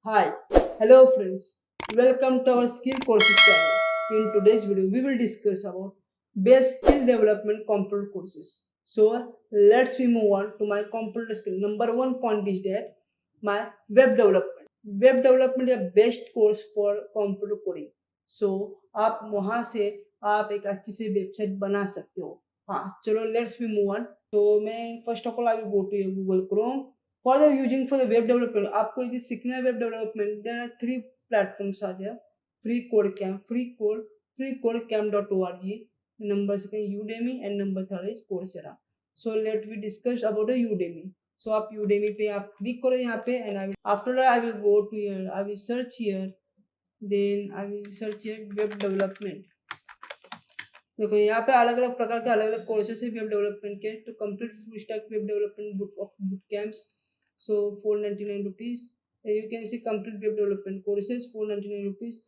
Hi, hello friends. Welcome to our skill courses channel. In today's video, we will discuss about best skill development computer courses. So let's we move on to my computer skill. Number one point is that my web development. Web development is the best course for computer coding. So आप वहाँ से आप एक अच्छी सी website बना सकते हो. हाँ, चलो let's we move on. तो मैं first of all I will go to your Google Chrome. For the using for the web development, आपको यदि सीखना है web development, there are three platforms are there. freecodecamp.org. Number second Udemy and number third is Coursera. So let we discuss about the Udemy. So आप Udemy पे आप click करो यहाँ पे and I will after that I will go to here. I will search here. Then I will search here web development. देखो यहाँ पे अलग अलग प्रकार के अलग अलग कोर्सेस है वेब डेवलपमेंट के. To complete full stack web development boot camps. So 499 rupees. You can see complete web development courses 499 rupees.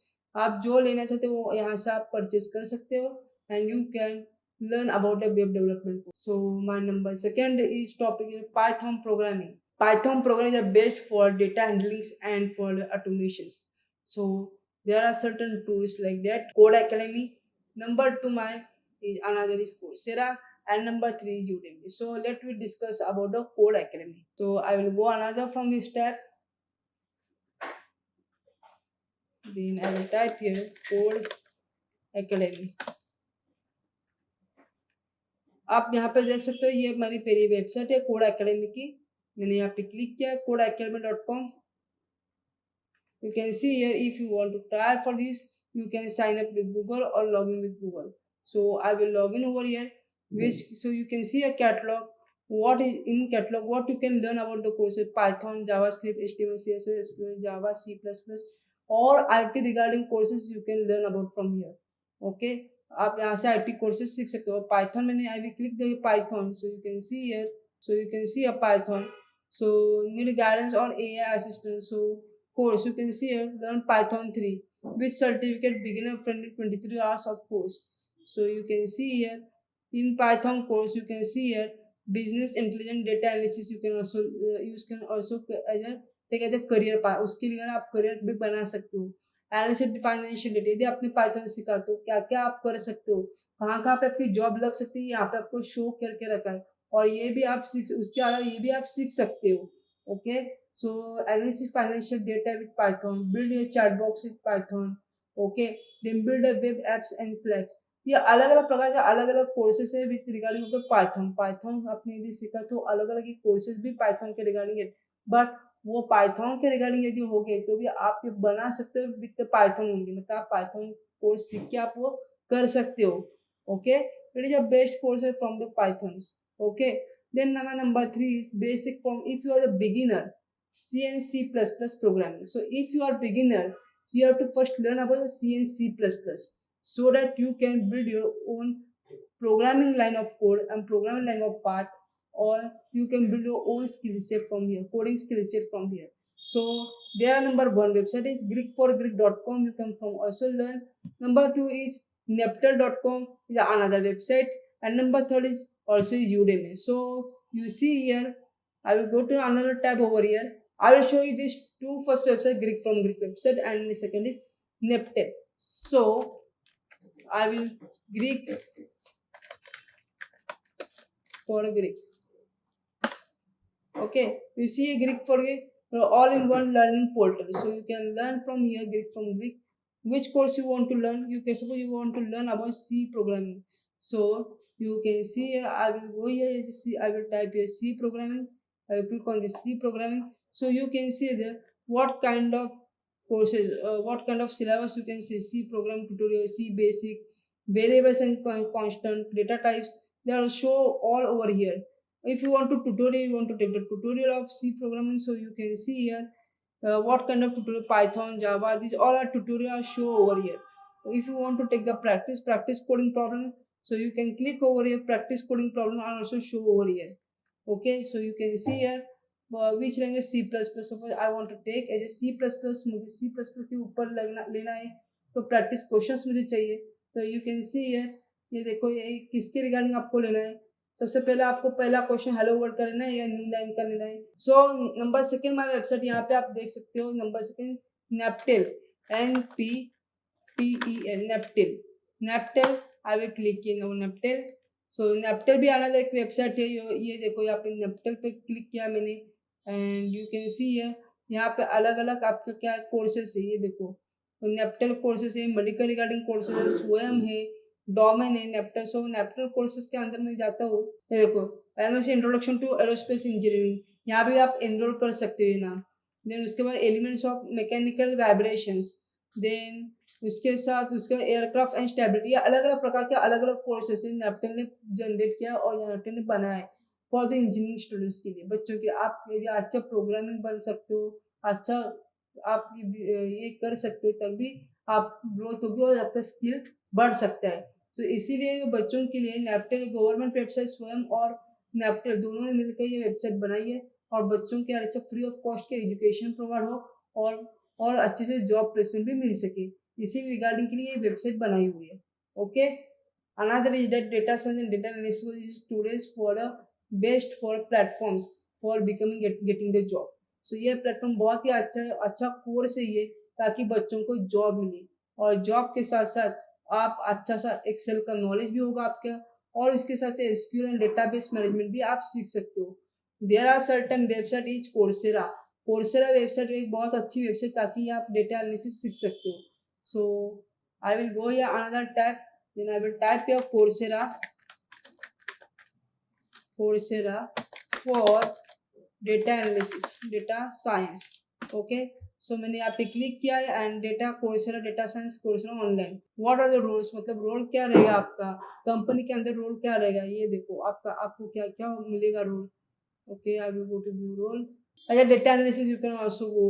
आप जो लेना चाहते हो वो यहाँ से आप परचेज कर सकते हो and you can learn about the web development. So my number second is topic is Python programming. Python programming is best for data handling and for automations. So there are certain tools like that. Code Academy. Number two my is another is Coursera and number three is Udemy. So let me discuss about the Code Academy. So I will go another from this tab. Then I will type here Code Academy. आप यहाँ पे देख सकते हो ये हमारी पहली website है कोड एकेडमी की. मैंने यहाँ पे क्लिक किया codeacademy.com. You can see here if you want to try for this you can sign up with Google or log in with Google. So I will log in over here which so you can see a catalog. What is in catalog, what you can learn about the courses Python, JavaScript, HTML, CSS, SQL, Java, C++, all IT regarding courses you can learn about from here. Okay, आप यहाँ से IT courses सीख सकते हो. Python मैंने I will click the Python. So you can see here. So you can see a Python. So need guidance on AI assistant. So course you can see here learn Python 3 with certificate beginner friendly 23 hours of course. So you can see here in Python course you can see here business intelligence data analysis you can also use can also as a take as a career path. उसके लिए आप career भी बना सकते हो. Analysis financial data यदि आपने Python सीखा तो क्या क्या आप कर सकते हो, कहाँ कहाँ पे आपकी जॉब लग सकती है, यहाँ पे आपको शो करके रखा है. और ये भी आप सीख उसके अलावा ये भी आप सीख सकते हो. Okay, so analysis financial data with Python, build your chat box with Python. Okay, then build a web apps and Flex. ये अलग अलग प्रकार के अलग अलग कोर्सेस है with regarding of the Python. Python आपने यदि सीखा तो अलग अलग कोर्सेज भी पाइथन के रिगार्डिंग है. बट वो पाइथन के रिगार्डिंग यदि हो गए तो भी आप ये बना सकते हो विद पाइथन ओनली. मतलब आप पाइथन कोर्स सीख के आप वो कर सकते हो. Okay, it is a best course from the Python. Okay, then number 3 is basic from if you are a beginner C and C++ programming. So if you are beginner, so you have to first learn about C and C++ so that you can build your own programming line of code and programming line of path, or you can build your own skill set from here, coding skill set from here. So there are number one website is greek4greek.com. You can from also learn. Number two is neptal.com is another website, and number third is also is Udemy. So you see here, I will go to another tab over here. I will show you these two first website Greek from Greek website and the second is Neptal. So I will Greek for Greek. Okay, you see a Greek for Greek, all in one learning portal. So you can learn from here Greek from Greek. Which course you want to learn? You can suppose you want to learn about C programming. So you can see here. I will go here. See, I will type here C programming. I will click on the C programming. So you can see there what kind of courses, what kind of syllabus you can see. C program tutorial, C basic, variables and constant, data types. They are show all over here. If you want to tutorial, you want to take the tutorial of C programming. So you can see here what kind of tutorial Python, Java, these all are tutorial show over here. If you want to take the practice coding problem, so you can click over here practice coding problem and also show over here. Okay, so you can see here which language C++. Suppose I want to take as a C++, मुझे C++ के ऊपर लेना है तो practice questions मुझे चाहिए. तो you can see here, ये देखो ये किसके रिगार्डिंग आपको लेना है. सबसे पहले आपको पहला क्वेश्चन हेलो वर्ड का लेना है या न्यू लाइन का लेना है। So number second my website, यहाँ पे आप देख सकते हो number second NPTEL, NPTEL, NPTEL. NPTEL I will click in NPTEL. So NPTEL भी अलग एक वेबसाइट है। ये देखो यहाँ पे नेपटेल पे क्लिक किया मैंने एंड यू कैन सी है यहाँ पे अलग अलग आपका क्या कोर्सेस है। ये देखो तो नेपटेल कोर्सेस है, मेडिकल रिगार्डिंग कोर्सेस है, स्वयं है, डोमेन है नेपटेल। सो नेपटेल कोर्सेस के अंदर मैं जाता हूँ। ये देखो इंट्रोडक्शन टू एरोस्पेस इंजीनियरिंग, यहाँ भी आप एनरोल कर सकते हो ना। देन उसके बाद elements of mechanical vibrations, then उसके साथ उसके एयरक्राफ्ट एंड स्टेबिलिटी, अलग अलग प्रकार के अलग अलग कोर्सेस नेपटेल ने जनरेट किया और नेपटेल ने बनाया फॉर द इंजीनियरिंग स्टूडेंट्स के लिए, बच्चों के। आप यदि अच्छा प्रोग्रामिंग बन सकते हो, अच्छा आप ये कर सकते हो, तभी आप ग्रोथ होगी और आपका स्किल बढ़ सकता है। तो इसीलिए बच्चों के लिए नेपटेल गवर्नमेंट वेबसाइट स्वयं और नेपटेल दोनों ने मिलकर ये वेबसाइट बनाई है और बच्चों के अच्छा फ्री ऑफ कॉस्ट के एजुकेशन प्रोवाइड हो और अच्छे से जॉब प्लेसमेंट भी मिल सके, इसी रिगार्डिंग के लिए ये वेबसाइट बनाई हुई है। Okay, another is that data science and data analysis is today's for a best for platforms for becoming getting the job। so ये प्लेटफॉर्म बहुत ही अच्छा कोर्स है ये, ताकि बच्चों को जॉब मिले और जॉब के साथ साथ आप अच्छा सा एक्सेल का नॉलेज भी होगा आपका और इसके साथ एसक्यूएल एंड डेटाबेस मैनेजमेंट भी आप सीख सकते हो। There are certain website is Coursera. Coursera website एक बहुत अच्छी वेबसाइट ताकि आप डेटा एनालिसिस सीख सकते हो। So I will go here another tab, then I will type here Coursera for data analysis, data science। Okay, so मैंने यहाँ पे क्लिक किया है and data Coursera data science Coursera online. What are the roles, मतलब role क्या रहेगा आपका, company के अंदर रोल क्या रहेगा, ये देखो आपको क्या क्या मिलेगा role. Okay, I will go to view role. As a data analysis you can also go,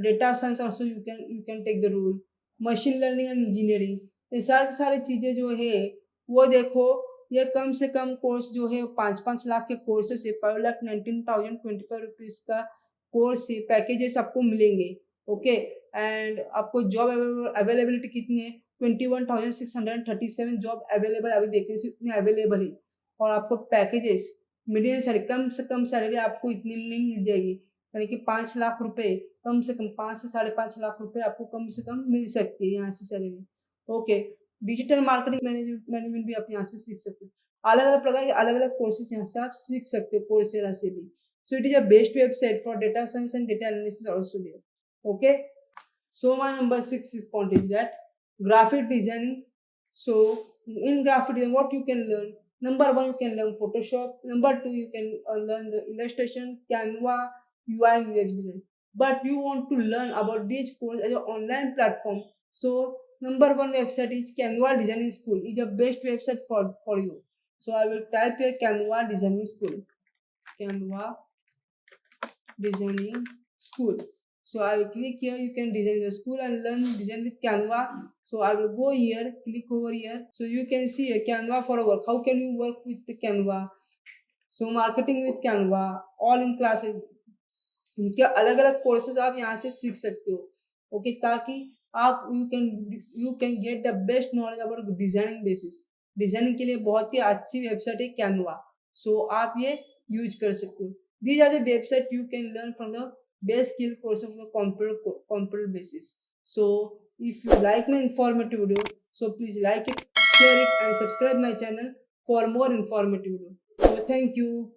data science also you can take the role, machine learning and engineering, ये सारी चीजें जो है वो देखो। ये कम से कम कोर्स जो है 5-5 लाख के कोर्सेस है, 5,19,025 का कोर्स है, पैकेजेस आपको मिलेंगे। ओके, एंड आपको जॉब अवेलेबिलिटी कितनी है, 21,637 जॉब अवेलेबल, अभी वैकेंसी इतनी अवेलेबल है और आपको पैकेजेस मीडियम सैलरी, कम से कम सैलरी आपको इतने में मिल जाएगी, यानी कि 5 लाख रुपए, कम से कम 5 से 5.5 लाख रुपए आपको कम से कम मिल सकती है यहाँ से salary. Okay, digital marketing management भी आप यहाँ से सीख सकते हो। अलग अलग प्रकार के अलग अलग कोर्सेज यहाँ से आप सीख सकते हो कोर्सेरा से भी। So it is a best website for data science and data analysis also there. Okay, so my number 6 point is that graphic designing। So in graphic design what you can learn, number 1 you can learn Photoshop, number 2 you can learn the illustration, Canva, UI and UX design, but you want to learn about this course as an online platform. So number 1 website is Canva Designing School, is the best website for you. So I will type here Canva Designing School, Canva Designing School. So I will click here, you can design the school and learn design with Canva. So I will go here, click over here. So you can see a Canva for work. How can you work with the Canva? So marketing with Canva, all in classes, इनके अलग अलग courses आप यहाँ से सीख सकते हो। Okay, ताकि आप you can get the best knowledge about designing basis. Designing के लिए बहुत ही अच्छी वेबसाइट है कैनवा, सो आप ये यूज कर सकते हो। These are the website you can learn from the best skill course of the computer basis. So if you like my informative video, so please like it, share it and subscribe my channel for more informative video। So thank you।